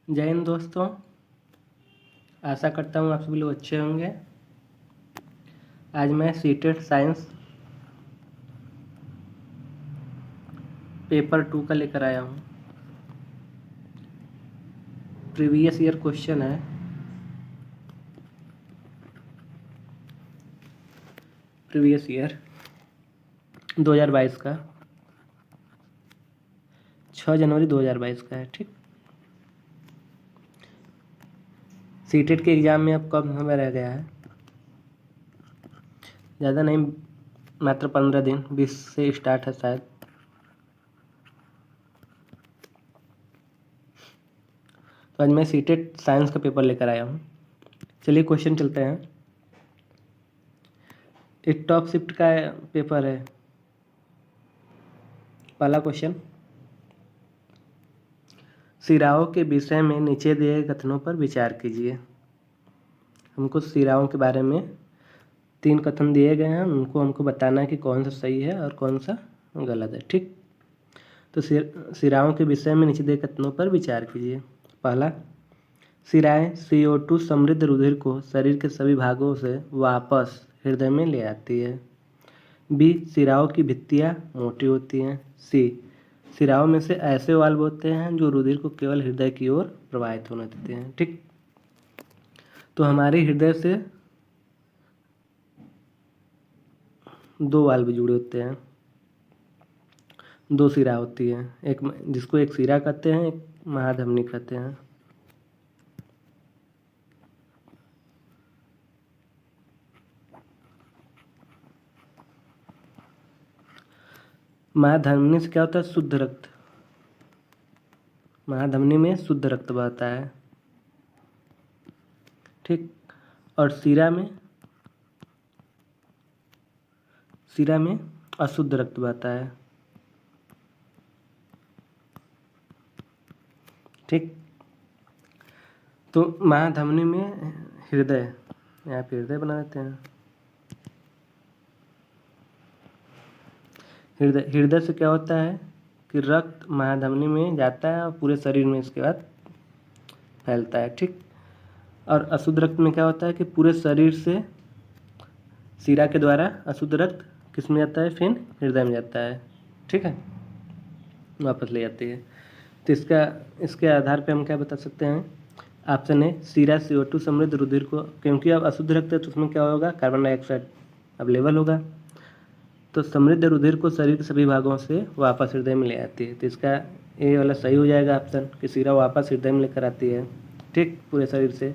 जय हिंद दोस्तों, आशा करता हूँ आप सभी लोग अच्छे होंगे। आज मैं सीटेट साइंस पेपर 2 का लेकर आया हूँ। प्रीवियस ईयर क्वेश्चन है। प्रीवियस ईयर 2022 का 6 जनवरी 2022 का है। ठीक, सीटेट के एग्ज़ाम में अब कब समय रह गया है? ज़्यादा नहीं, मात्र 15 दिन, 20 से स्टार्ट है शायद। तो आज मैं सीटेट साइंस का पेपर लेकर आया हूँ। चलिए क्वेश्चन चलते हैं। एक टॉप शिफ्ट का पेपर है। पहला क्वेश्चन, सिराओं के विषय में नीचे दिए कथनों पर विचार कीजिए। हमको सिराओं के बारे में 3 कथन दिए गए हैं, उनको हमको बताना है कि कौन सा सही है और कौन सा गलत है। ठीक, तो सिराओं के विषय में नीचे दिए कथनों पर विचार कीजिए। पहला, सिराएं CO2 समृद्ध रुधिर को शरीर के सभी भागों से वापस हृदय में ले आती है। बी, सिराओं की भित्तियां मोटी होती हैं। सी, सिराओं में से ऐसे वाल्व होते हैं जो रुधिर को केवल हृदय की ओर प्रवाहित होने देते हैं। ठीक, तो हमारे हृदय से 2 वाल्व जुड़े होते हैं, 2 सिरा होती है, एक जिसको एक सिरा कहते हैं, एक महाधमनी कहते हैं। महाधमनी से क्या होता है? शुद्ध रक्त। महाधमनी में शुद्ध रक्त बहता है। ठीक, और सिरा में अशुद्ध रक्त बहता है। ठीक, तो महाधमनी में हृदय, यहाँ पे हृदय बना देते हैं। हृदय से क्या होता है कि रक्त महाधमनी में जाता है और पूरे शरीर में इसके बाद फैलता है। ठीक, और अशुद्ध रक्त में क्या होता है कि पूरे शरीर से सिरा के द्वारा अशुद्ध रक्त किस में जाता है? फिर हृदय में जाता है। ठीक है, वापस ले जाती है। तो इसके आधार पे हम क्या बता सकते हैं? ऑप्शन ए, सिरा CO2 समृद्ध रुधिर को, क्योंकि अब अशुद्ध रक्त है तो उसमें क्या होगा? कार्बन डाइऑक्साइड अवेलेबल होगा, तो समृद्ध रुधिर को शरीर के सभी भागों से वापस हृदय में ले आती है। तो इसका ए वाला सही हो जाएगा ऑप्शन, कि सिरा वापस हृदय में लेकर आती है। ठीक, पूरे शरीर से।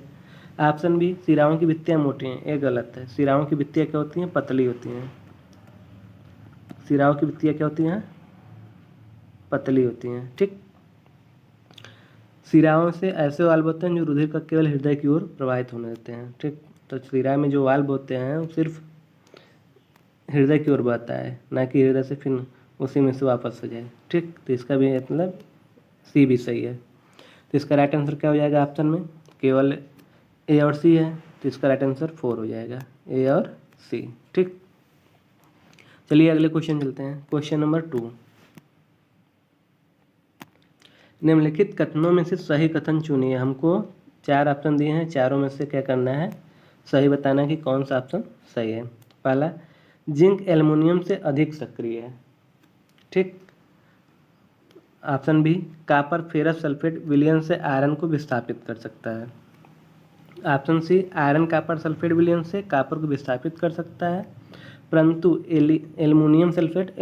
ऑप्शन बी, सिराओं की भित्तियाँ मोटी हैं, ये गलत है। सिराओं की भित्तियाँ क्या होती हैं? पतली होती हैं। सिराओं की भित्तियाँ क्या होती हैं? पतली होती हैं। ठीक, सिराओं से ऐसे वाल्व होते हैं जो रुधिर का केवल हृदय की ओर प्रवाहित होने देते हैं। ठीक, तो सिरा में जो वाल्व होते हैं वो सिर्फ हृदय की ओर बहता है, ना कि हृदय से फिर उसी में से वापस हो जाए। ठीक, तो इसका भी मतलब सी भी सही है। तो इसका राइट आंसर क्या हो जाएगा ऑप्शन में? केवल ए और सी है, तो इसका राइट आंसर 4 हो जाएगा, ए और सी। ठीक, चलिए अगले क्वेश्चन चलते हैं। क्वेश्चन नंबर 2, निम्नलिखित कथनों में से सही कथन चुनिए। हमको 4 ऑप्शन दिए हैं, चारों में से क्या करना है? सही बताना है कि कौन सा ऑप्शन सही है। पहला, जिंक एल्युमिनियम से अधिक सक्रिय है। ठीक, option B, copper ferrous sulphate विलयन से आयरन को विस्थापित कर सकता है। Option C, iron copper sulphate विलयन से कॉपर को विस्थापित कर सकता है, परंतु एल्युमिनियम सल्फेट से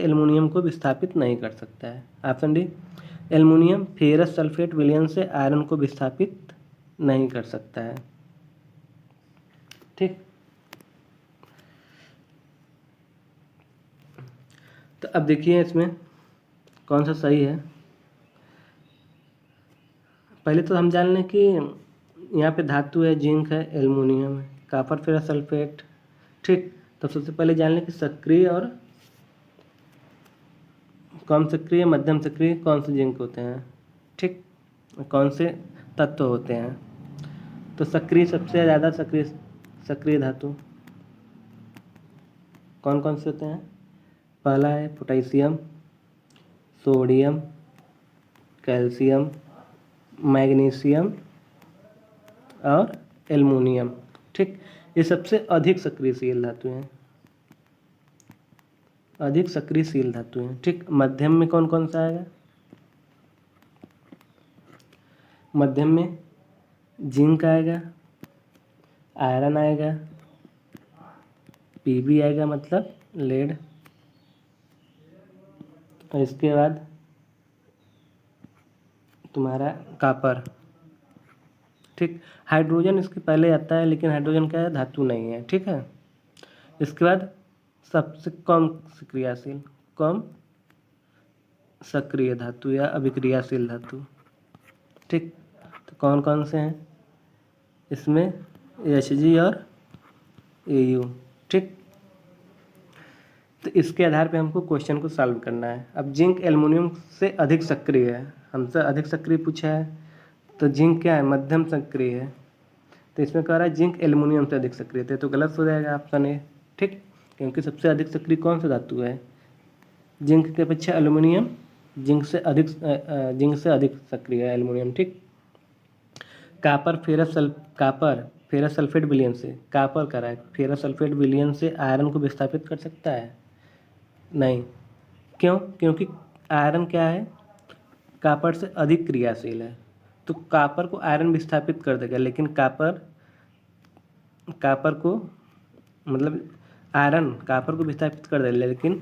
एल्युमिनियम को विस्थापित नहीं कर सकता है। Option D, aluminium ferrous sulphate विलयन से आयरन को विस्थापित नहीं कर सकता है। ठीक, तो अब देखिए इसमें कौन सा सही है। पहले तो हम जान लें कि यहाँ पे धातु है, जिंक है, एल्युमिनियम है, कॉपर फेरस सल्फेट। ठीक, तो सबसे पहले जान लें कि सक्रिय और कम सक्रिय, मध्यम सक्रिय कौन से जिंक होते हैं। ठीक, कौन से तत्व होते हैं। तो सक्रिय, सबसे ज़्यादा सक्रिय धातु कौन कौन से होते हैं? पहला है पोटेशियम, सोडियम, कैल्शियम, मैग्नीशियम और एल्युमिनियम। ठीक, ये सबसे अधिक सक्रियशील धातु हैं, अधिक सक्रियशील धातु हैं। ठीक, मध्यम में कौन कौन सा आएगा? मध्यम में जिंक आएगा, आयरन आएगा, पीबी आएगा मतलब लेड, और इसके बाद तुम्हारा कापर। ठीक, हाइड्रोजन इसके पहले आता है, लेकिन हाइड्रोजन क्या है? धातु नहीं है। ठीक है, इसके बाद सबसे कम क्रियाशील, कम सक्रिय धातु या अभिक्रियाशील धातु। ठीक, तो कौन कौन से हैं इसमें? Hg और Au। ठीक, तो इसके आधार पे हमको क्वेश्चन को सॉल्व करना है। अब जिंक एल्युमिनियम से अधिक सक्रिय है, हमसे अधिक सक्रिय पूछा है, तो जिंक क्या है? मध्यम सक्रिय है, तो इसमें कह रहा है जिंक एल्युमिनियम से अधिक सक्रिय थे, तो गलत हो जाएगा ऑप्शन ए। ठीक, क्योंकि सबसे अधिक सक्रिय कौन सा धातु है? जिंक के अपेक्षा एल्युमिनियम जिंक से अधिक सक्रिय है एल्युमिनियम। ठीक, कापर फेरस सल्फेट विलयन से, कापर कह रहा है फेरस सल्फेट विलयन से आयरन को विस्थापित कर सकता है? नहीं। क्यों? क्योंकि आयरन क्या है? कापर से अधिक क्रियाशील है, तो कापर को आयरन विस्थापित कर देगा, लेकिन कापर को मतलब आयरन कापर को विस्थापित कर देगा, लेकिन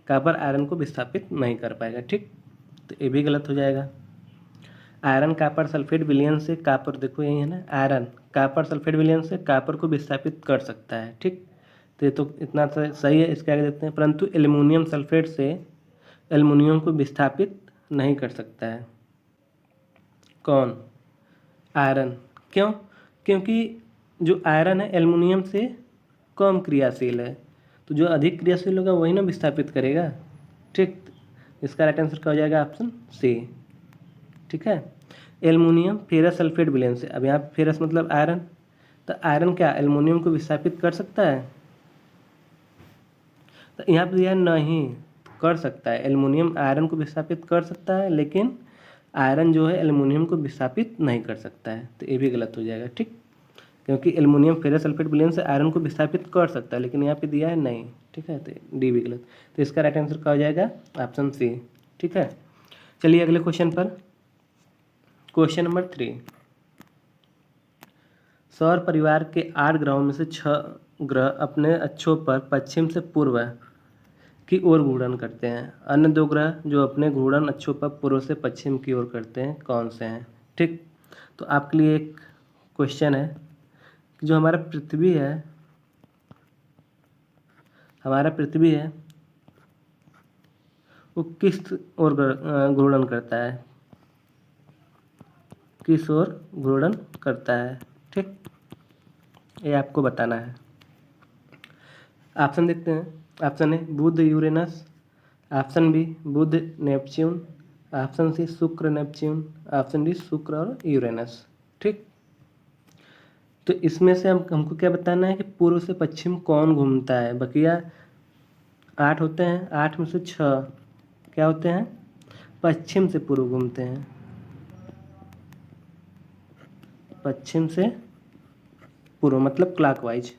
कापर आयरन को विस्थापित नहीं कर पाएगा। ठीक, तो ये भी गलत हो जाएगा। आयरन कापर सल्फेट विलयन से कापर, देखो यही है ना, आयरन कापर सल्फेट विलयन से कापर को विस्थापित कर सकता है। ठीक, तो ये तो इतना सही है। इसके आगे देखते हैं, परंतु एल्युमिनियम सल्फेट से एल्युमिनियम को विस्थापित नहीं कर सकता है। कौन? आयरन। क्यों? क्योंकि जो आयरन है एल्युमिनियम से कम क्रियाशील है, तो जो अधिक क्रियाशील होगा वही ना विस्थापित करेगा। ठीक, इसका राइट आंसर क्या हो जाएगा? Option C. ठीक है, एल्युमिनियम फेरस सल्फेट विलयन से, अब यहाँ फेरस मतलब आयरन, तो आयरन क्या एल्युमिनियम को विस्थापित कर सकता है? तो यहाँ पर दिया नहीं कर सकता है, एल्युमिनियम आयरन को विस्थापित कर सकता है, लेकिन आयरन जो है एल्युमिनियम को विस्थापित नहीं कर सकता है, तो ये भी गलत हो जाएगा। ठीक, क्योंकि एल्युमिनियम फेरस सल्फेट विलयन से आयरन को विस्थापित कर सकता है, लेकिन यहाँ पे दिया है नहीं। ठीक है, तो डी भी गलत, तो इसका राइट आंसर क्या हो जाएगा? Option C. ठीक है, चलिए अगले क्वेश्चन पर। क्वेश्चन नंबर 3, सौर परिवार के 8 ग्रहों में से 6 ग्रह अपने अक्षों पर पश्चिम से पूर्व की ओर घूर्णन करते हैं। अन्य 2 ग्रह जो अपने घूर्णन अक्षों पर पूर्व से पश्चिम की ओर करते हैं, कौन से हैं? ठीक, तो आपके लिए एक क्वेश्चन है, जो हमारा पृथ्वी है वो किस ओर घूर्णन करता है? किस ओर घूर्णन करता है? ठीक, ये आपको बताना है। ऑप्शन देखते हैं। ऑप्शन ए बुध यूरेनस, ऑप्शन बी बुध नेपच्यून, ऑप्शन सी शुक्र नेपच्यून, ऑप्शन डी शुक्र और यूरेनस। ठीक, तो इसमें से हमको क्या बताना है कि पूर्व से पश्चिम कौन घूमता है? बकिया 8 होते हैं, 8 में से 6 क्या होते हैं? पश्चिम से पूर्व घूमते हैं, पश्चिम से पूर्व मतलब क्लॉकवाइज,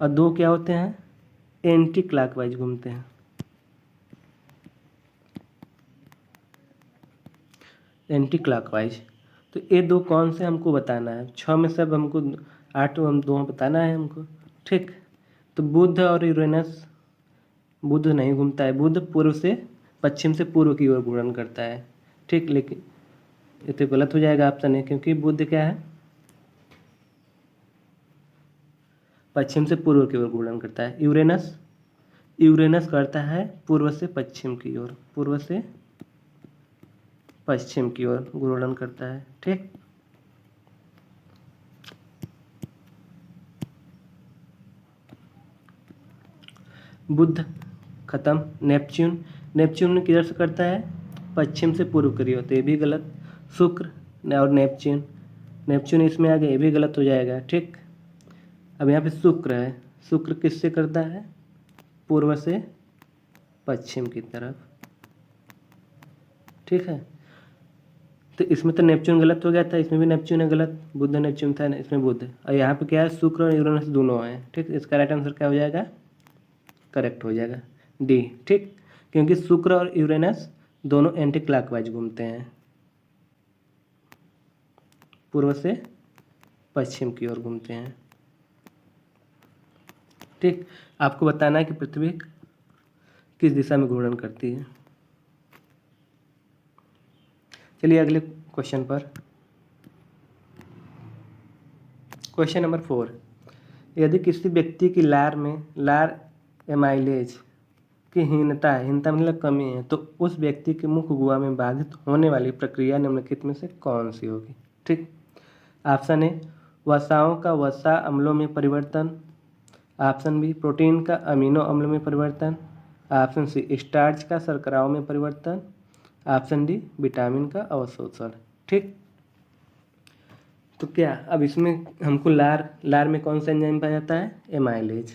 और 2 क्या होते हैं? एंटी क्लॉकवाइज घूमते हैं। एंटी क्लॉकवाइज, तो ये 2 कौन से हमको बताना है? 6 में सब हमको 8 हम 2 बताना है हमको। ठीक, तो बुध और यूरेनस, बुध नहीं घूमता है, बुध पूर्व से पश्चिम से पूर्व की ओर घूर्णन करता है। ठीक, लेकिन ये तो गलत हो जाएगा ऑप्शन है, क्योंकि बुध क्या है? पश्चिम से पूर्व की ओर घूर्णन करता है। यूरेनस करता है पूर्व से पश्चिम की ओर, पूर्व से पश्चिम की ओर घूर्णन करता है। ठीक, बुध खत्म। नेपच्यून किधर से करता है? पश्चिम से पूर्व की ओर, तो ये भी गलत। शुक्र और नेपच्यून इसमें आ गया, ये भी गलत हो जाएगा। ठीक, अब यहाँ पे शुक्र है, शुक्र किससे करता है? पूर्व से पश्चिम की तरफ, ठीक है। तो इसमें तो नेपच्यून गलत हो गया था, इसमें भी नेपच्यून है गलत, बुध नेपच्यून था, इसमें बुध, और यहाँ पे क्या है, शुक्र और यूरेनस दोनों हैं, ठीक। इसका राइट आंसर क्या हो जाएगा, करेक्ट हो जाएगा डी, ठीक। क्योंकि शुक्र और यूरेनस दोनों एंटी क्लॉकवाइज घूमते हैं, पूर्व से पश्चिम की ओर घूमते हैं, ठीक। आपको बताना है कि पृथ्वी किस दिशा में घूर्णन करती है। चलिए अगले क्वेश्चन पर। क्वेश्चन नंबर 4, यदि किसी व्यक्ति की लार एमाइलेज की हीनता है, हीनता मतलब कमी है, तो उस व्यक्ति के मुख गुहा में बाधित होने वाली प्रक्रिया निम्नलिखित में से कौन सी होगी, ठीक। ऑप्शन ए, वसाओं का वसा अम्लों में परिवर्तन। ऑप्शन बी, प्रोटीन का अमीनो अम्ल में परिवर्तन। ऑप्शन सी, स्टार्च का शर्कराओं में परिवर्तन। ऑप्शन डी, विटामिन का अवशोषण, ठीक। तो क्या अब इसमें हमको लार में कौन सा एंजाइम पाया जाता है, एमाइलेज।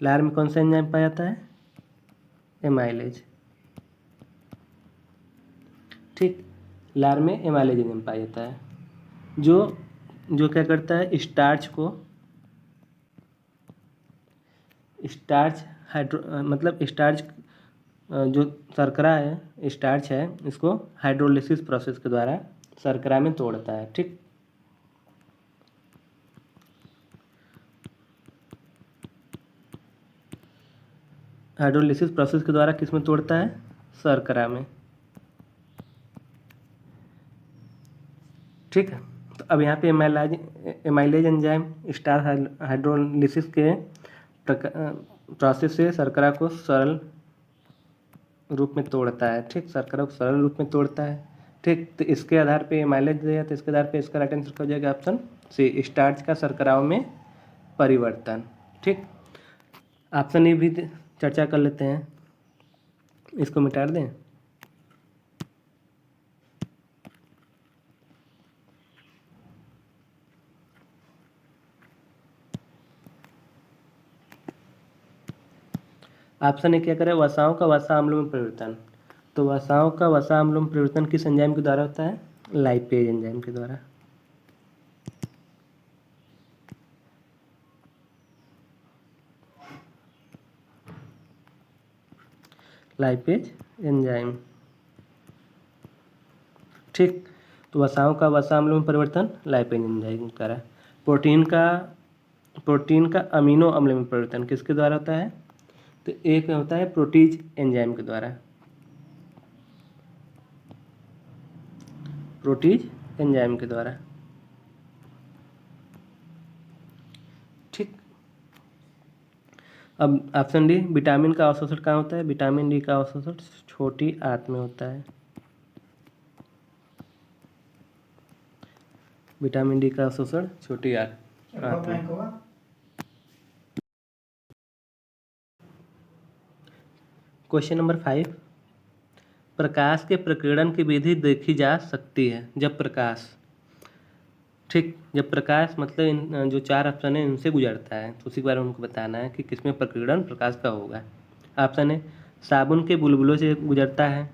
लार में कौन सा एंजाइम पाया जाता है, एमाइलेज, ठीक। लार में एमाइलेज एंजाइम पाया जाता है, जो क्या करता है, स्टार्च मतलब स्टार्च, जो शर्करा है, स्टार्च है, इसको हाइड्रोलिसिस प्रोसेस के द्वारा शर्करा में तोड़ता है, ठीक। हाइड्रोलिसिस प्रोसेस के द्वारा किस में तोड़ता है, शर्करा में, ठीक है। तो अब यहाँ पे एमाइलेज एंजाइम स्टार हाइड्रोलिसिस के प्रोसेस से शर्करा को सरल रूप में तोड़ता है, ठीक। शर्करा को सरल रूप में तोड़ता है, ठीक। तो इसके आधार पे एमाइलेज दिया, तो इसके आधार पे इसका राइट आंसर हो जाएगा ऑप्शन सी, स्टार्च का शर्कराओं में परिवर्तन, ठीक। ऑप्शन ए भी चर्चा कर लेते हैं, इसको मिटा दें। ऑप्शन ए क्या करें, वसाओं का वसा अम्लों में परिवर्तन। तो वसाओं का वसा अम्लों में परिवर्तन किस एंजाइम के द्वारा होता है, लाइपेज एंजाइम के द्वारा, लाइपेज एंजाइम, ठीक। तो वसाओं का वसा अम्लों में परिवर्तन लाइपेज एंजाइम के द्वारा। प्रोटीन का अमीनो अम्ल में परिवर्तन किसके द्वारा होता है, तो एक होता है प्रोटीज एंजाइम के द्वारा, प्रोटीज एंजाइम के द्वारा, ठीक। अब ऑप्शन डी, विटामिन का अवशोषण कहाँ होता है, विटामिन डी का अवशोषण छोटी आंत में होता है, विटामिन डी का अवशोषण छोटी आंत में। क्वेश्चन नंबर 5, प्रकाश के प्रकीर्णन की विधि देखी जा सकती है जब प्रकाश, ठीक। जब प्रकाश मतलब जो 4 ऑप्शन है इनसे गुजरता है, तो उसी के बारे में हमको बताना है कि किसमें प्रकीर्णन प्रकाश का होगा। ऑप्शन ए, साबुन के बुलबुलों से गुजरता है।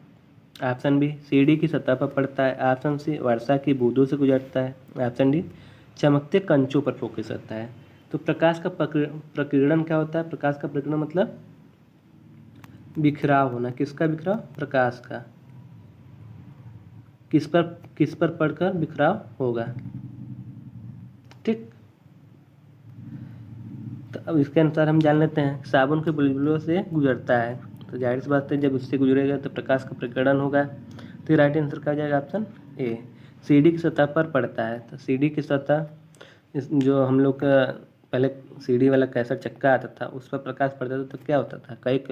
ऑप्शन बी, सीढ़ी की सतह पर पड़ता है। ऑप्शन सी, वर्षा की बूंदों से गुजरता है। ऑप्शन डी, चमकते कंचों पर फोकस करता है। तो प्रकाश का प्रकीर्णन क्या होता है, प्रकाश का प्रकीर्णन मतलब बिखराव होना, किसका बिखराव, प्रकाश का, किस पर पड़कर बिखराव होगा, ठीक। तो अब इसके अनुसार हम जान लेते हैं, साबुन के बुलबुलों से गुजरता है, तो जाहिर सी बात है जब उससे गुजरेगा तो प्रकाश का प्रकीर्णन होगा। तो राइट आंसर क्या हो जाएगा, ऑप्शन ए, सीढ़ी की सतह पर पड़ता है। तो सीढ़ी की सतह, जो हम लोग का पहले सीढ़ी वाला कैसा चक्का आता था उस पर प्रकाश पड़ता था, तो क्या होता था, कई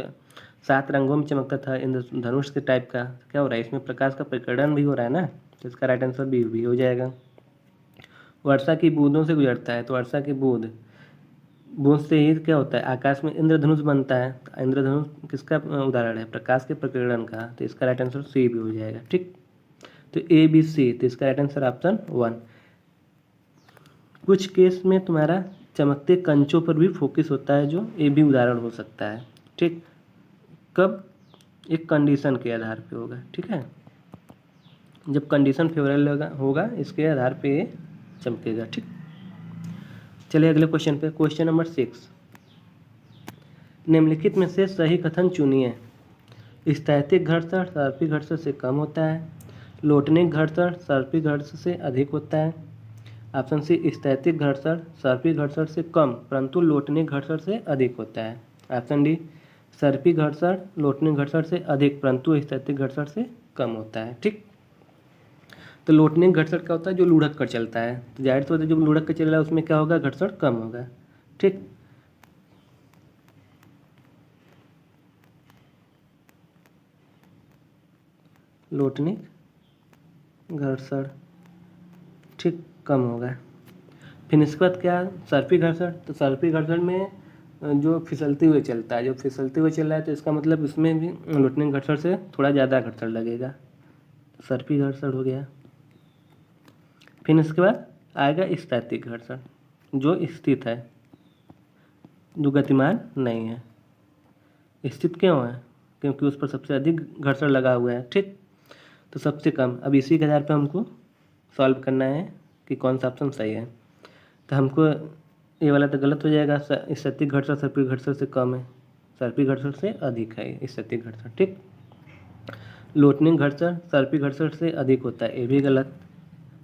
7 रंगों में चमकता था, इंद्रधनुष के टाइप का। क्या हो रहा है, इसमें प्रकाश का प्रकीर्णन भी हो रहा है ना, तो इसका राइट आंसर भी हो जाएगा। वर्षा की बूंदों से गुजरता है, तो वर्षा की बूंद से ही क्या होता है, आकाश में इंद्रधनुष बनता है। तो इंद्रधनुष किसका उदाहरण है, प्रकाश के प्रकीर्णन का, तो इसका राइट आंसर सी भी हो जाएगा, ठीक। तो ए बी सी, तो इसका राइट आंसर ऑप्शन 1। कुछ केस में तुम्हारा चमकते कंचों पर भी फोकस होता है, जो ए भी उदाहरण हो सकता है, ठीक। कब? एक कंडीशन के आधार पे होगा, ठीक है। जब कंडीशन फेवरेबल होगा इसके आधार पे ये चमकेगा, ठीक। चलिए अगले क्वेश्चन पे, क्वेश्चन नंबर 6। निम्नलिखित में से सही कथन चुनिए। स्थैतिक घर्षण सर्पिल घर्षण से कम होता है, लोटनिक घर्षण सर्पिल घर्षण से अधिक होता है। ऑप्शन सी, स्थैतिक घर्षण सर्पिल घर्षण से कम परंतु लोटनिक घर्षण से अधिक होता है। ऑप्शन डी, सर्पिल घर्षण लोटनिक घर्षण से अधिक परंतु स्थैतिक घर्षण से कम होता है, ठीक। तो लोटनिक घर्षण क्या होता है? जो लुढ़क कर चलता है, तो जाहिर सी बात है जो लुढ़क कर चल रहा है उसमें क्या होगा? घर्षण कम होगा, ठीक। लोटनिक घर्षण, ठीक, कम होगा। फिर इसके बाद क्या? सर्पिल घर्षण। तो सर्पिल घर्षण में जो फिसलते हुए चलता है, जो फिसलते हुए चल रहा है तो इसका मतलब इसमें भी लोटनिक घर्षण से थोड़ा ज़्यादा घर्षण लगेगा, सर्पिल घर्षण हो गया। फिर इसके बाद आएगा स्थैतिक घर्षण, जो स्थित है, जो गतिमान नहीं है। स्थित क्यों है? क्योंकि उस पर सबसे अधिक घर्षण लगा हुआ है, ठीक। तो सबसे कम। अब इसी के आधार पर हमको सॉल्व करना है कि कौन सा ऑप्शन सही है। तो हमको ये वाला तो गलत हो जाएगा, स्थैतिक घर्षण सर्पिल घर्षण से कम है, सर्पिल घर्षण से अधिक है स्थैतिक घर्षण, ठीक। लोटनिक घर्षण सर्पिल घर्षण से अधिक होता है, ये भी गलत।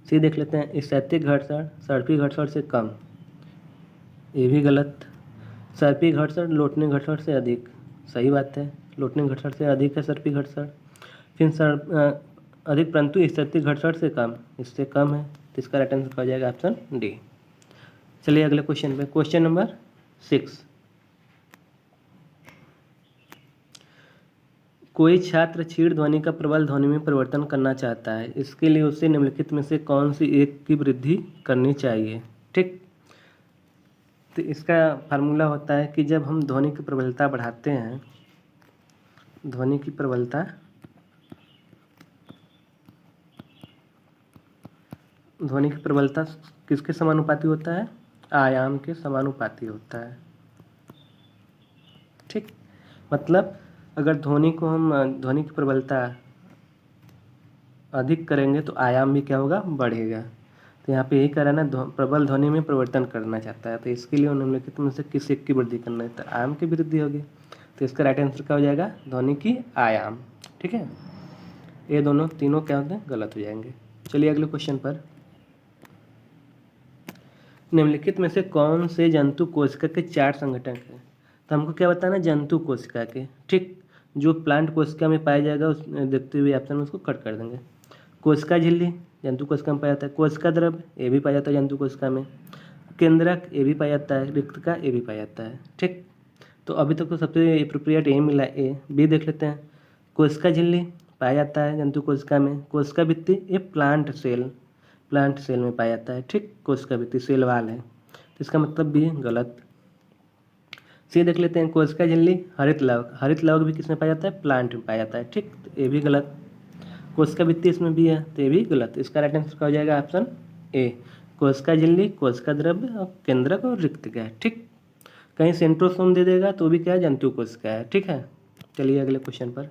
सी देख लेते हैं, स्थैतिक घर्षण सर्पिल घर्षण से कम, ये भी गलत। सर्पिल घर्षण लोटनिक घर्षण से अधिक, सही बात है, लोटनिक घर्षण से अधिक है सर्पिल घर्षण। फिर अधिक परंतु स्थैतिक घर्षण से कम, इससे कम है, तो इसका राइट आंसर हो जाएगा ऑप्शन डी। चलिए अगले क्वेश्चन पे, क्वेश्चन नंबर 6। कोई छात्र क्षीण ध्वनि का प्रबल ध्वनि में परिवर्तन करना चाहता है, इसके लिए उसे निम्नलिखित में से कौन सी एक की वृद्धि करनी चाहिए, ठीक। तो इसका फार्मूला होता है कि जब हम ध्वनि की प्रबलता बढ़ाते हैं, ध्वनि की प्रबलता किसके समानुपाती होता है? आयाम के समानुपाती होता है, ठीक। मतलब अगर ध्वनि की प्रबलता अधिक करेंगे तो आयाम भी क्या होगा? बढ़ेगा। तो यहाँ पे यही कह रहा है ना, प्रबल ध्वनि में परिवर्तन करना चाहता है, तो इसके लिए निम्नलिखित में से किस एक की वृद्धि करना है? तो आयाम की वृद्धि होगी, तो इसका राइट आंसर क्या हो जाएगा? ध्वनि की आयाम, ठीक है। ये दोनों तीनों क्या होते हैं? गलत हो जाएंगे। चलिए अगले क्वेश्चन पर, निम्नलिखित में से कौन से जंतु कोशिका के 4 संघटक हैं? तो हमको क्या बताना? जंतु कोशिका के, ठीक। जो प्लांट कोशिका में पाया जाएगा उस देखते हुए ऑप्शन में उसको कट कर देंगे। कोशिका झिल्ली जंतु कोशिका में पाया जाता है, कोशिका द्रव ये भी पाया जाता है जंतु कोशिका में, केंद्रक ये भी पाया जाता है, रिक्तका ये भी पाया जाता है, ठीक। तो अभी तक तो सबसे एप्रोप्रिएट ए मिला, ए। बी देख लेते हैं, कोशिका झिल्ली पाया जाता है जंतु कोशिका में, कोशिका भित्ति ये प्लांट सेल में पाया जाता है, ठीक। कोशिका भित्ति सेल वाल है, तो इसका मतलब भी गलत। सी देख लेते हैं, कोशिका झिल्ली हरित लवक भी किसमें पाया जाता है? प्लांट में पाया जाता है, ठीक। तो ये भी गलत। कोशिका भित्ति इसमें भी है, तो ये भी गलत। इसका राइट आंसर हो जाएगा ऑप्शन ए, कोशिका झिल्ली, कोशिका द्रव्य और केंद्रक और रिक्तका है, ठीक। कहीं सेंट्रोसोम दे देगा तो भी क्या है? जंतु कोशिका है, ठीक है। चलिए अगले क्वेश्चन पर,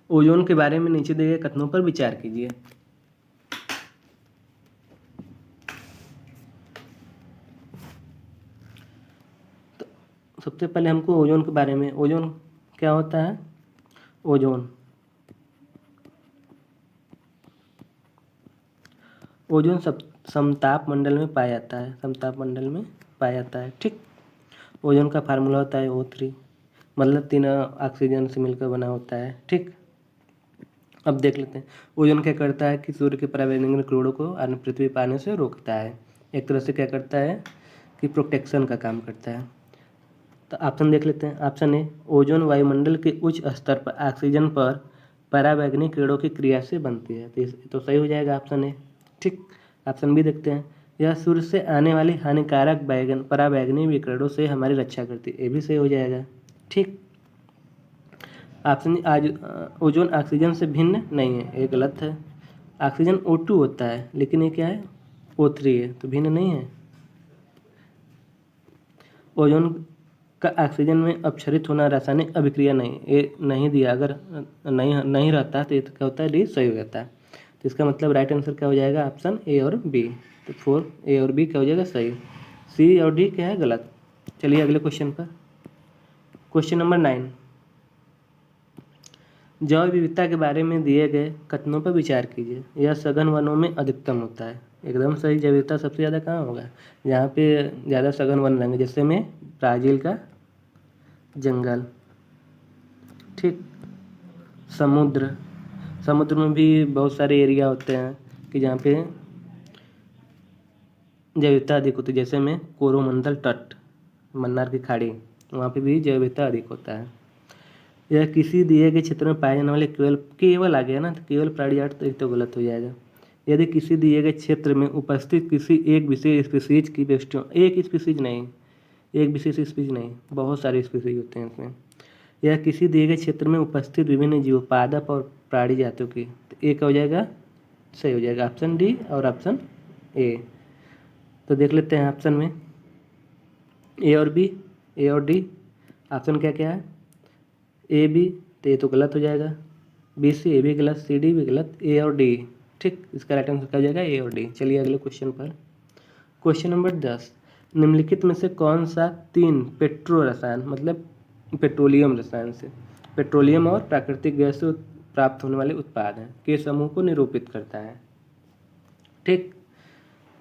ओजोन के बारे में नीचे दिए गए कथनों पर विचार कीजिए। तो सबसे पहले हमको ओजोन के बारे में, ओजोन क्या होता है? ओजोन समताप मंडल में पाया जाता है, समताप मंडल में पाया जाता है, ठीक। ओजोन का फार्मूला होता है O3, मतलब 3 ऑक्सीजन से मिलकर बना होता है, ठीक। अब देख लेते हैं, ओजोन क्या करता है कि सूर्य के पराबैंगनी किरणों को अन्य पृथ्वी पर आने से रोकता है, एक तरह से क्या करता है कि प्रोटेक्शन का काम करता है। तो ऑप्शन देख लेते हैं, ऑप्शन ए, ओजोन वायुमंडल के उच्च स्तर पर ऑक्सीजन पर पराबैंगनी किरणों की क्रिया से बनती है, तो सही हो जाएगा ऑप्शन ए, ठीक। ऑप्शन बी देखते हैं, यह सूर्य से आने वाली हानिकारक पराबैंगनी विकिरणों से हमारी रक्षा करती है, ये भी सही हो जाएगा, ठीक। ऑप्शन आज ओजोन ऑक्सीजन से भिन्न नहीं है, ये गलत है। ऑक्सीजन O2 होता है, लेकिन ये क्या है? O3 है, तो भिन्न नहीं है। ओजोन का ऑक्सीजन में अपक्षरित होना रासायनिक अभिक्रिया नहीं दिया, अगर नहीं रहता तो ये क्या होता है, डी सही हो जाता है। तो इसका मतलब राइट आंसर क्या हो जाएगा, ऑप्शन ए और बी। तो 4 ए और बी क्या हो जाएगा, सही। सी और डी क्या है, गलत। चलिए अगले क्वेश्चन पर। क्वेश्चन नंबर 9, जैव विविधता के बारे में दिए गए कथनों पर विचार कीजिए। यह सघन वनों में अधिकतम होता है। एकदम सही। जैव विविधता सबसे ज़्यादा कहाँ होगा, जहाँ पे ज़्यादा सघन वन रहेंगे, जैसे में ब्राज़ील का जंगल। ठीक। समुद्र में भी बहुत सारे एरिया होते हैं कि जहाँ पे जैव विविधता अधिक होती है, जैसे में कोरोमंडल तट, मन्नार की खाड़ी, वहाँ पे भी जैव विविधता अधिक होता है। यह किसी दिए गए क्षेत्र में पाए जाने वाले केवल आ गया ना, तो केवल प्राणी जाट, तो एक तो गलत हो जाएगा। यदि किसी दिए गए क्षेत्र में उपस्थित किसी एक विशेष स्पीसीज की वैशिष्ट्यों, एक स्पीसीज नहीं, एक विशेष स्पीसीज नहीं, बहुत सारे स्पीसीज होते हैं इसमें। यह किसी दिए गए क्षेत्र में उपस्थित विभिन्न जीवों, पादप और प्राणी जातियों की, तो एक हो जाएगा, सही हो जाएगा ऑप्शन डी और ऑप्शन ए। तो देख लेते हैं ऑप्शन में ए और बी, ए और डी। ऑप्शन क्या क्या है, ए बी, तो ये तो गलत हो जाएगा। बी सी, ए भी गलत, सी डी भी गलत, ए और डी। ठीक, इसका राइट आंसर क्या हो जाएगा, ए और डी। चलिए अगले क्वेश्चन पर। क्वेश्चन नंबर 10, निम्नलिखित में से कौन सा 3 पेट्रो रसायन, मतलब पेट्रोलियम रसायन से, पेट्रोलियम और प्राकृतिक गैस से प्राप्त होने वाले उत्पाद हैं, के समूह को निरूपित करता है। ठीक,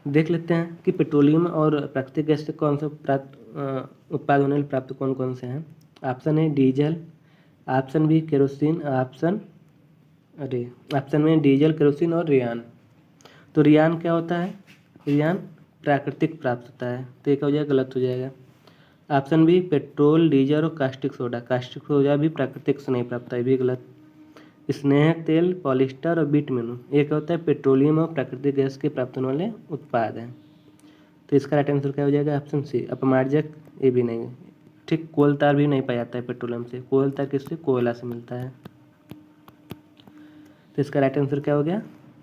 देख लेते हैं कि पेट्रोलियम और प्राकृतिक गैस से कौन सा उत्पाद होने वाले प्राप्त कौन कौन से हैं। Option A diesel, option B kerosene, option में डीजल, केरोसिन और रेयान। तो रेयान क्या होता है, रेयान प्राकृतिक प्राप्त होता है, तो एक हो जाएगा, गलत हो जाएगा। ऑप्शन बी पेट्रोल, डीजल और कास्टिक सोडा, कास्टिक सोडा भी प्राकृतिक से नहीं प्राप्त है, भी गलत। स्नेहक तेल, पॉलिस्टर और बिटुमेन, एक होता है पेट्रोलियम और प्राकृतिक गैस के प्राप्त होने वाले उत्पाद हैं। तो इसका राइट आंसर क्या हो जाएगा, ऑप्शन सी अपमार्जक, ये भी नहीं। ठीक, कोल तार भी नहीं पाया जाता है पेट्रोलियम से, कोल तार किससे, कोयला से मिलता है। तो इसका राइट आंसर क्या हो गया,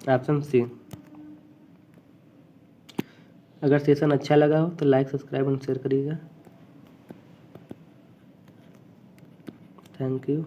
ऑप्शन सी। अगर सेशन अच्छा लगा हो तो लाइक, सब्सक्राइब और शेयर करिएगा। Thank you.